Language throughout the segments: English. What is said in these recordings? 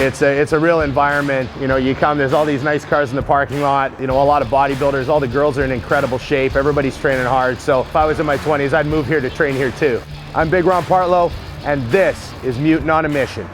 It's a real environment. You know, you come, there's all these nice cars in the parking lot, you know, a lot of bodybuilders, all the girls are in incredible shape, everybody's training hard. So if I was in my 20s, I'd move here to train here too. I'm Big Ron Partlow, and this is Mutant on a Mission.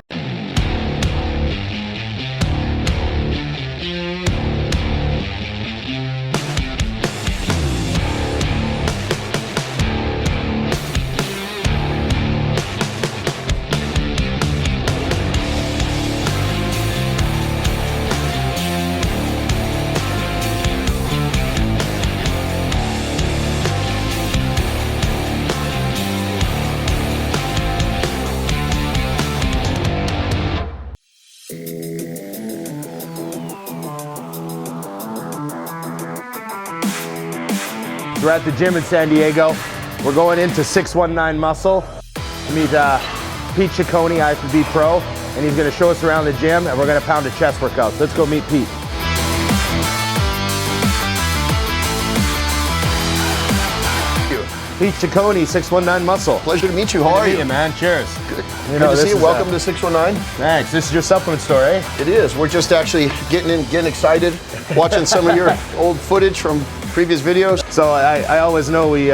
We're at the gym in San Diego. We're going into 619 Muscle to meet Pete Ciccone, I5B Pro, and he's gonna show us around the gym, and we're gonna pound a chest workout. So let's go meet Pete. Pete Ciccone, 619 Muscle. Pleasure to meet you. How are you? Man, cheers. Good. You know, Good to see you. Welcome to 619. Thanks. This is your supplement store, eh? It is. We're just actually getting excited, watching some of your old footage from previous videos. So I always know we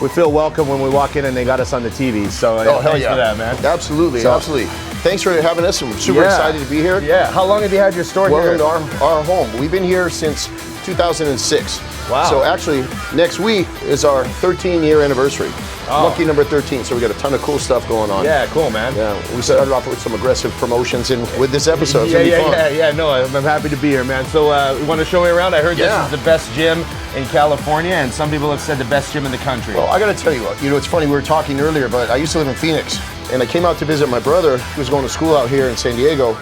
feel welcome when we walk in and they got us on the TV. So thanks for that, man. Absolutely, absolutely. Thanks for having us. I'm super excited to be here. Yeah. How long have you had your store here? Welcome to our home. We've been here since 2006. Wow. So actually, next week is our 13-year anniversary. Oh. Lucky number 13. So we got a ton of cool stuff going on. Yeah, cool, man. Yeah, we started off with some aggressive promotions with this episode. Yeah. No, I'm happy to be here, man. So you want to show me around? I heard this is the best gym in California, and some people have said the best gym in the country. Well, I got to tell you what. You know, it's funny. We were talking earlier, but I used to live in Phoenix, and I came out to visit my brother, who was going to school out here in San Diego.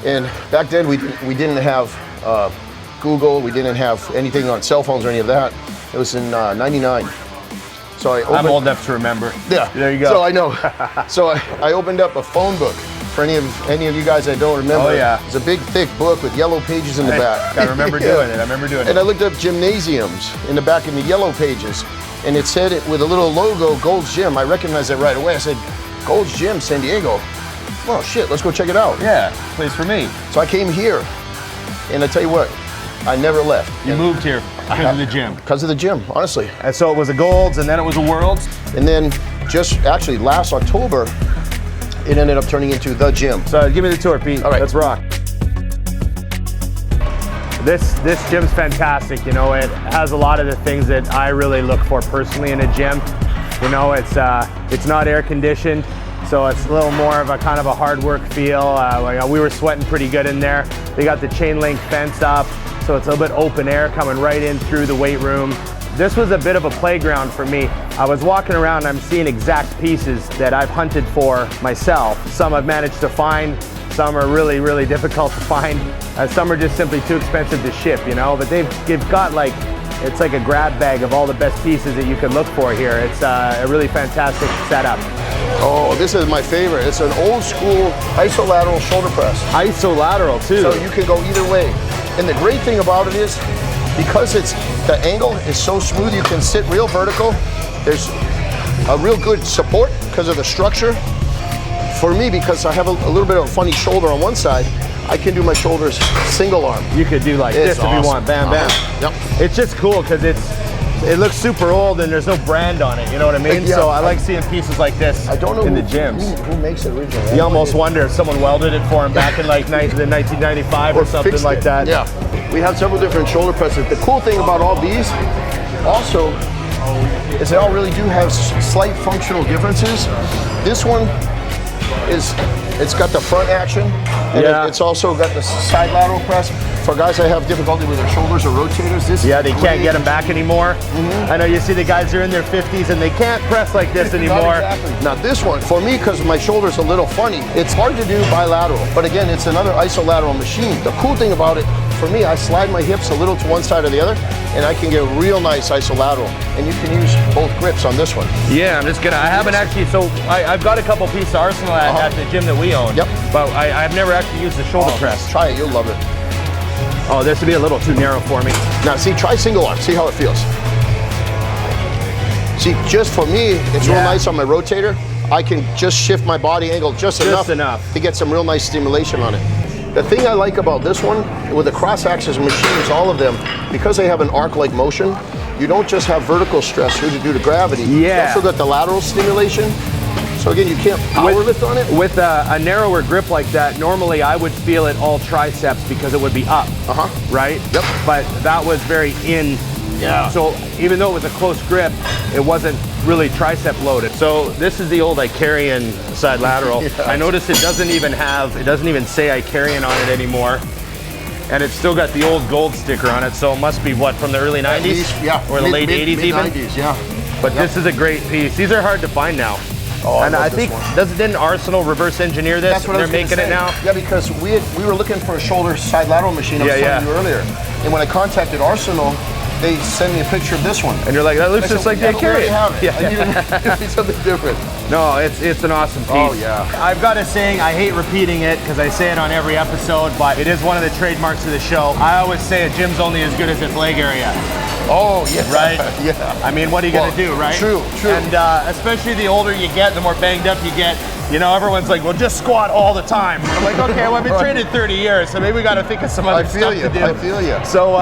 And back then, we didn't have Google. We didn't have anything on cell phones or any of that. It was in '99. So I'm old enough to remember. Yeah, there you go. So I know. So I opened up a phone book for any of you guys that don't remember. Oh yeah. It's a big thick book with yellow pages in the back. I remember doing it. I remember doing it. And I looked up gymnasiums in the back in the yellow pages, and it said it with a little logo, Gold's Gym. I recognized it right away. I said, Gold's Gym, San Diego. Well, shit, let's go check it out. Yeah, place for me. So I came here, and I tell you what, I never left. You moved here because of the gym. Because of the gym, honestly. And so it was a Gold's, and then it was a World's. And then just actually last October, it ended up turning into the gym. So give me the tour, Pete. All right. Let's rock. This gym's fantastic. You know, it has a lot of the things that I really look for personally in a gym. You know, it's not air conditioned, so it's a little more of a kind of a hard work feel. We were sweating pretty good in there. They got the chain link fence up, so it's a little bit open air coming right in through the weight room. This was a bit of a playground for me. I was walking around, I'm seeing exact pieces that I've hunted for myself. Some I've managed to find, some are really, really difficult to find. Some are just simply too expensive to ship, you know, but they've got like, it's like a grab bag of all the best pieces that you could look for here. It's a really fantastic setup. Oh, this is my favorite. It's an old school isolateral shoulder press. Isolateral too. So you can go either way. And the great thing about it is, because the angle is so smooth, you can sit real vertical. There's a real good support because of the structure. For me, because I have a little bit of a funny shoulder on one side, I can do my shoulders single arm. You could do like this if you want, bam, bam. Yep. It's just cool because it looks super old and there's no brand on it, you know what I mean? Yeah, so I like seeing pieces like this in the gyms. Who makes it originally? You almost wonder if someone welded it for him back in like 1995 or something like that. Yeah, we have several different shoulder presses. The cool thing about all these also is they all really do have slight functional differences. This one it's got the front action, and it's also got the side lateral press. For guys that have difficulty with their shoulders or rotators, they can't get them back anymore. I know you see the guys are in their 50s and they can't press like this anymore. Exactly. Now this one, for me, because my shoulder's a little funny, it's hard to do bilateral, but again, it's another isolateral machine. The cool thing about it, for me, I slide my hips a little to one side or the other, and I can get a real nice isolateral. And you can use both grips on this one. Yeah, I'm just gonna, I haven't actually, so I've got a couple pieces of Arsenal at the gym that we own. Yep. But I've never actually used the shoulder press. Try it, you'll love it. Oh, this would be a little too narrow for me. Now see, try single arm, see how it feels. See, just for me, it's real nice on my rotator. I can just shift my body angle just enough to get some real nice stimulation on it. The thing I like about this one, with the cross-axis machines, all of them, because they have an arc-like motion, you don't just have vertical stress due to gravity. You also got the lateral stimulation. So again, you can't power lift on it. With a narrower grip like that, normally I would feel it all triceps because it would be up, right? Yep. But that was very in. Yeah. So even though it was a close grip, it wasn't really tricep loaded. So this is the old Icarian side lateral. I noticed it doesn't even say Icarian on it anymore. And it's still got the old gold sticker on it, so it must be what, from the early 90s? Least, yeah. Or the late 80s even? 90s, yeah. But this is a great piece. These are hard to find now. Oh, and I think, didn't Arsenal reverse engineer this? That's what I was making it now? Yeah, because we were looking for a shoulder side lateral machine I was telling you earlier. And when I contacted Arsenal, they sent me a picture of this one. And you're like, that looks just like the Icarian. I need something different. No, it's an awesome piece. Oh, yeah. I've got a saying, I hate repeating it because I say it on every episode, but it is one of the trademarks of the show. I always say a gym's only as good as its leg area. Oh, yeah. Right? Yeah. I mean, what are you going to do, right? True. And especially the older you get, the more banged up you get. You know, everyone's like, well, just squat all the time. I'm like, okay, well, I've been training 30 years, so maybe we got to think of some other stuff to do. I feel you. So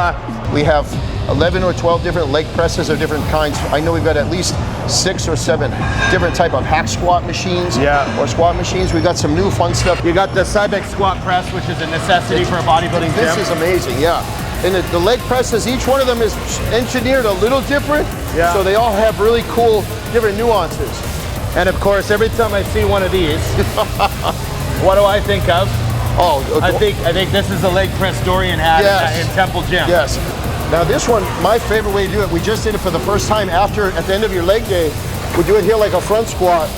we have 11 or 12 different leg presses of different kinds. I know we've got at least 6 or 7 different type of hack squat machines or squat machines. We got some new fun stuff. You got the Cybex squat press, which is a necessity for a bodybuilding gym. This is amazing, yeah. And the leg presses, each one of them is engineered a little different. Yeah. So they all have really cool different nuances. And of course, every time I see one of these, what do I think of? Oh, okay. I think this is the leg press Dorian had in Temple Gym. Yes. Now this one, my favorite way to do it, we just did it for the first time at the end of your leg day. We do it here like a front squat.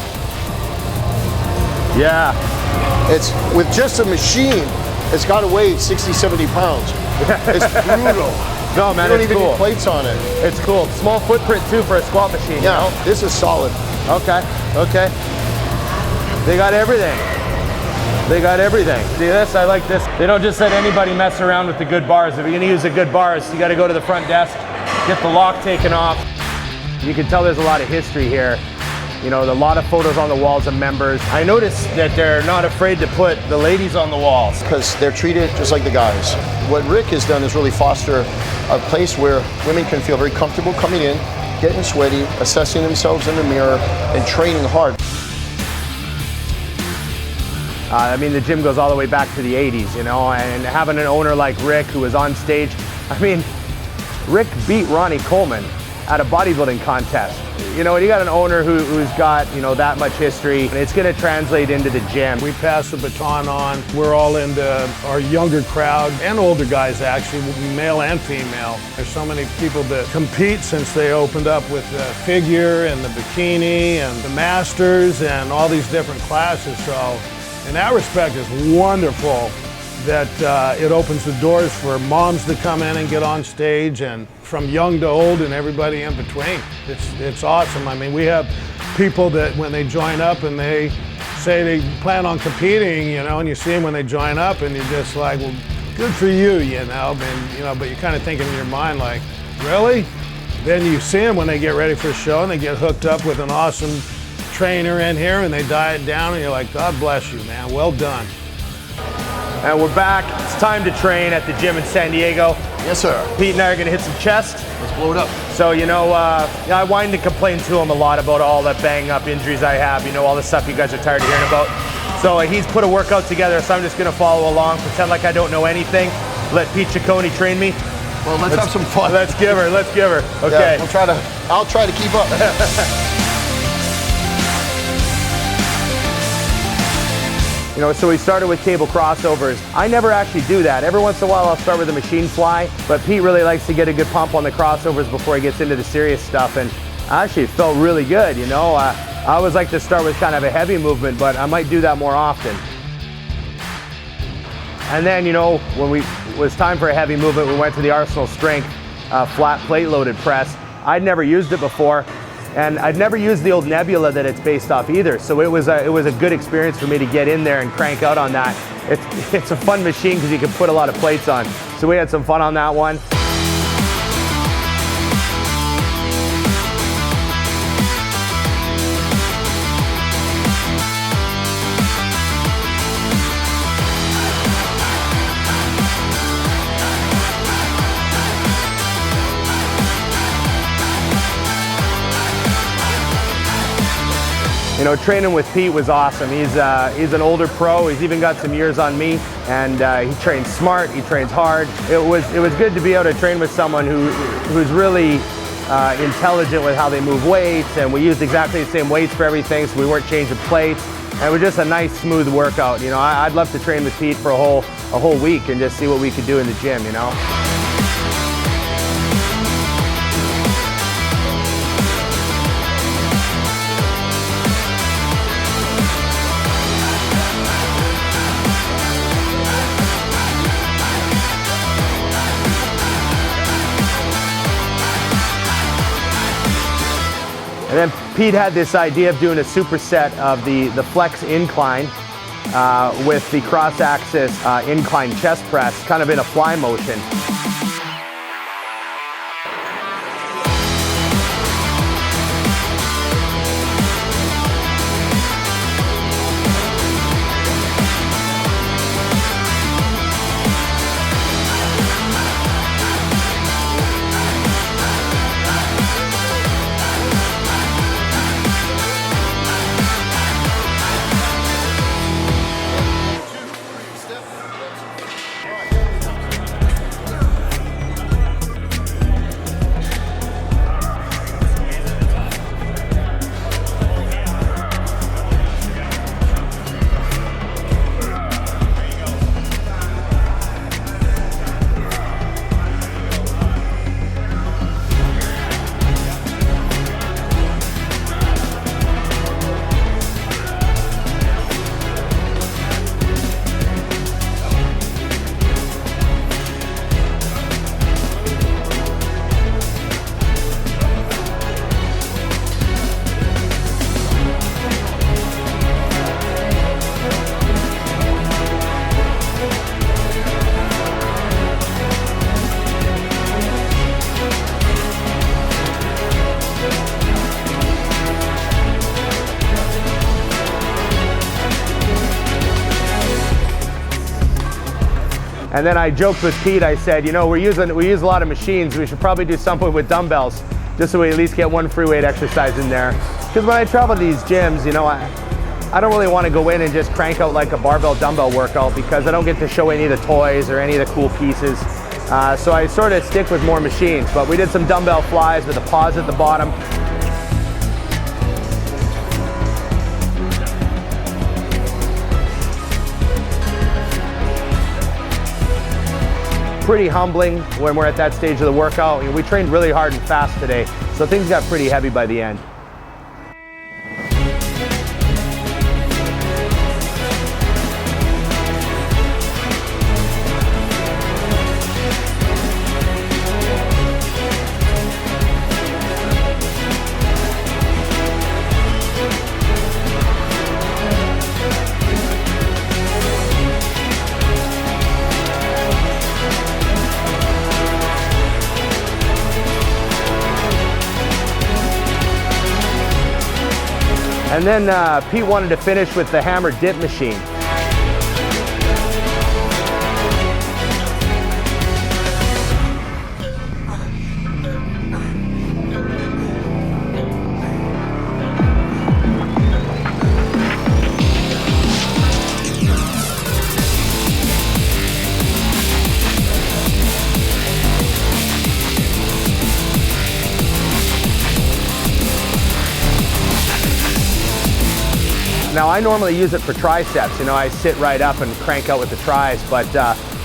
Yeah. It's with just a machine, it's got to weigh 60, 70 pounds. It's brutal. No, man, you don't even need plates on it. It's cool. Small footprint too for a squat machine. Yeah, you know? This is solid. Okay. They got everything. They got everything. See this? I like this. They don't just let anybody mess around with the good bars. If you're gonna use the good bars, you gotta go to the front desk, get the lock taken off. You can tell there's a lot of history here. You know, a lot of photos on the walls of members. I noticed that they're not afraid to put the ladies on the walls. Because they're treated just like the guys. What Rick has done is really foster a place where women can feel very comfortable coming in, getting sweaty, assessing themselves in the mirror, and training hard. I mean, the gym goes all the way back to the 80s, you know, and having an owner like Rick who was on stage, I mean, Rick beat Ronnie Coleman at a bodybuilding contest. You know, and you got an owner who's got, you know, that much history, and it's going to translate into the gym. We pass the baton on. We're all into our younger crowd and older guys, actually, male and female. There's so many people that compete since they opened up with the figure and the bikini and the masters and all these different classes. So in that respect, it's wonderful that it opens the doors for moms to come in and get on stage, and from young to old and everybody in between. It's awesome. I mean, we have people that when they join up and they say they plan on competing, you know, and you see them when they join up and you're just like, well, good for you, you know, and, you know, but you're kind of thinking in your mind like, really? Then you see them when they get ready for a show and they get hooked up with an awesome trainer in here and they diet down and you're like, God bless you, man, well done. And we're back. It's time to train at the gym in San Diego. Yes, sir. Pete and I are going to hit some chest. Let's blow it up. So, you know, I whine and complain to him a lot about all the bang up injuries I have, you know, all the stuff you guys are tired of hearing about. So he's put a workout together, so I'm just going to follow along, pretend like I don't know anything, let Pete Ciccone train me. Well, let's have some fun. Let's give her. Okay. Yeah, I'll try to keep up. You know, so we started with cable crossovers. I never actually do that. Every once in a while I'll start with a machine fly, but Pete really likes to get a good pump on the crossovers before he gets into the serious stuff, and actually it felt really good, you know. I always like to start with kind of a heavy movement, but I might do that more often. And then, you know, when it was time for a heavy movement, we went to the Arsenal Strength flat plate loaded press. I'd never used it before. And I'd never used the old Nebula that it's based off either, so it was a good experience for me to get in there and crank out on that. It's a fun machine because you can put a lot of plates on. So we had some fun on that one. You know, training with Pete was awesome. He's an older pro. He's even got some years on me, and he trains smart. He trains hard. It was good to be able to train with someone who's really intelligent with how they move weights, and we used exactly the same weights for everything, so we weren't changing plates. And it was just a nice, smooth workout. You know, I'd love to train with Pete for a whole week and just see what we could do in the gym. You know. And then Pete had this idea of doing a superset of the flex incline with the cross-axis incline chest press, kind of in a fly motion. And then I joked with Pete, I said, you know, we use a lot of machines, we should probably do something with dumbbells, just so we at least get one free weight exercise in there. Because when I travel to these gyms, you know, I don't really want to go in and just crank out like a barbell dumbbell workout, because I don't get to show any of the toys or any of the cool pieces. So I sort of stick with more machines, but we did some dumbbell flies with a pause at the bottom. Pretty humbling when we're at that stage of the workout. We trained really hard and fast today, so things got pretty heavy by the end. And then Pete wanted to finish with the hammer dip machine. Now I normally use it for triceps, you know, I sit right up and crank out with the tris, but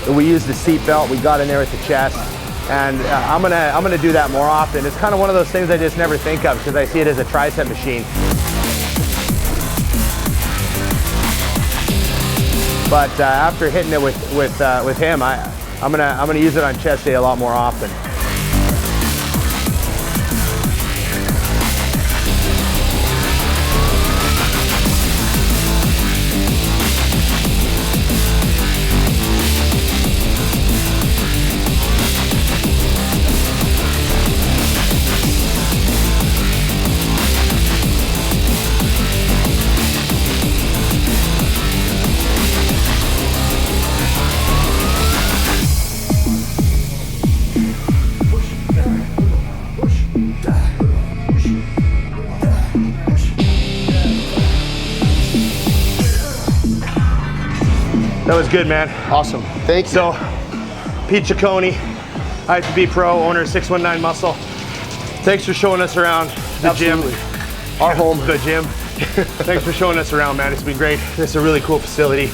we use the seat belt, we got in there with the chest, and I'm gonna do that more often. It's kind of one of those things I just never think of because I see it as a tricep machine. But after hitting it with him, I'm gonna use it on chest day a lot more often. was good, man. Awesome. Thank you. So, Pete Ciccone, IFBB Pro, owner of 619 Muscle. Thanks for showing us around the Absolutely. gym. Our home. The gym. Thanks for showing us around, man. It's been great. This is a really cool facility.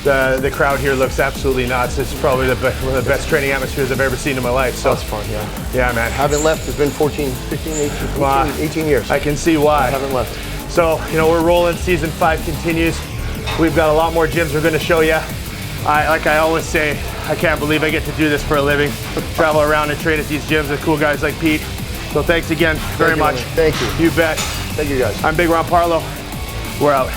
The crowd here looks absolutely nuts. It's probably one of the best training atmospheres I've ever seen in my life. So That's fun, yeah. Yeah, man. Haven't left. It's been 14, 15, 18, Wow. 18 years. I can see why. I haven't left. So, you know, we're rolling. Season 5 continues. We've got a lot more gyms we're going to show you. Like I always say, I can't believe I get to do this for a living. Travel around and train at these gyms with cool guys like Pete. So thanks again very much. Thank you. You bet. Thank you, guys. I'm Big Ron Parlow. We're out.